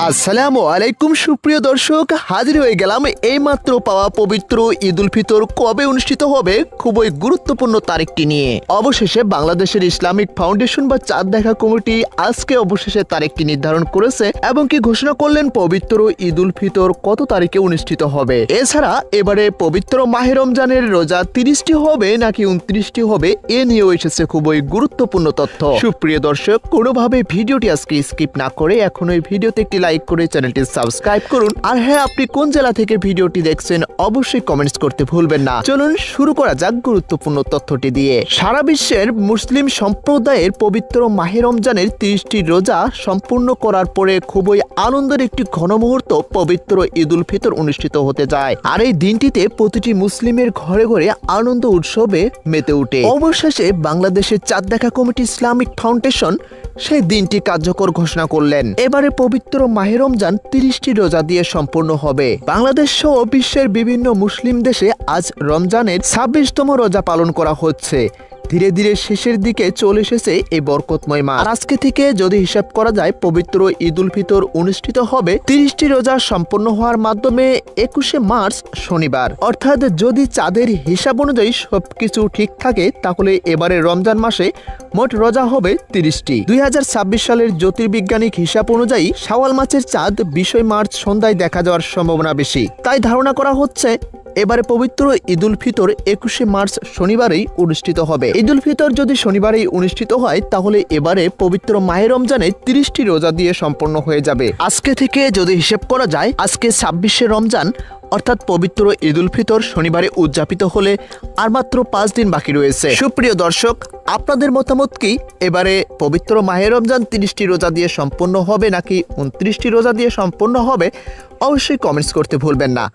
আসসালামু আলাইকুম সুপ্রিয় দর্শক, হাজির হয়ে গেলাম এইমাত্র পাওয়া পবিত্র ঈদ উল ফিতর কবে অনুষ্ঠিত হবে খুবই গুরুত্বপূর্ণ তারিখটি নিয়ে। অবশেষে বাংলাদেশের ইসলামিক ফাউন্ডেশন বা চাঁদ দেখা কমিটি আজকে অবশেষে তারিখটি নির্ধারণ করেছে এবং কি ঘোষণা করলেন পবিত্র ঈদ উল ফিতর কত তারিখে অনুষ্ঠিত হবে। এছাড়া এবারে পবিত্র মাহে রমজানের রোজা 30টি হবে নাকি 29টি হবে এ নিয়েও এসেছে খুবই গুরুত্বপূর্ণ তথ্য। সুপ্রিয় দর্শক, কোনোভাবে ভিডিওটি আজকে স্কিপ না করে এখন ওই ভিডিওতে একটি লাইক করে চ্যানেলটি সাবস্ক্রাইব করুন। আর হ্যাঁ, আপনি কোন জেলা থেকে ভিডিওটি দেখছেন অবশ্যই কমেন্টস করতে ভুলবেন না। চলুন শুরু করা যাক গুরুত্বপূর্ণ তথ্যটি দিয়ে। সারা বিশ্বের মুসলিম সম্প্রদায়ের পবিত্র মাহে রমজানের 30টি রোজা সম্পূর্ণ করার পরে খুবই আনন্দের একটি ঘনমুহূর্ত পবিত্র ঈদ উল ফিতর অনুষ্ঠিত হতে যায়। আর এই দিনটিতে প্রতিটি মুসলিমের ঘরে ঘরে আনন্দ উৎসবে মেতে ওঠে। অবশেষে বাংলাদেশের চাঁদ দেখা কমিটি ইসলামিক ফাউন্ডেশন সেই দিনটি কার্যকর ঘোষণা করলেন। এবারে পবিত্র মাহে রমজান 30টি রোজা দিয়ে সম্পূর্ণ হবে। বাংলাদেশ সহ বিশ্বের বিভিন্ন মুসলিম দেশে আজ রমজানের 26তম রোজা পালন করা হচ্ছে। ধীরে ধীরে শেষের দিকে চলে এসেছে এই বরকতময় মাস। আজকে থেকে যদি হিসাব করা যায় পবিত্র ঈদ উল ফিতর অনুষ্ঠিত হবে 30টি রোজা সম্পন্ন হওয়ার মাধ্যমে 21শে মার্চ শনিবার। অর্থাৎ যদি চাঁদের হিসাব অনুযায়ী সবকিছু ঠিক থাকে তাহলে এবারে রমজান মাসে মোট রোজা হবে 30টি। 2026 সালের জ্যোতির্বিজ্ঞানিক হিসাব অনুযায়ী শাওয়াল মাসের চাঁদ 20 মার্চ সন্ধ্যায় দেখা যাওয়ার সম্ভাবনা বেশি। তাই ধারণা করা হচ্ছে এবারে পবিত্র ঈদ উল ফিতর 21শে মার্চ শনিবারেই অনুষ্ঠিত হবে। ঈদ উল ফিতর যদি শনিবারেই অনুষ্ঠিত হয় তাহলে এবারে পবিত্র মাহে রমজানে 30টি রোজা দিয়ে সম্পন্ন হয়ে যাবে। আজকে থেকে যদি হিসেব করা যায় আজকে 26শে রমজান, অর্থাৎ পবিত্র ঈদ উল ফিতর শনিবারে উদযাপিত হলে আর মাত্র 5 দিন বাকি রয়েছে। সুপ্রিয় দর্শক, আপনাদের মতামত কি? এবারে পবিত্র মাহে রমজান 30টি রোজা দিয়ে সম্পন্ন হবে নাকি 29টি রোজা দিয়ে সম্পন্ন হবে? অবশ্যই কমেন্টস করতে ভুলবেন না।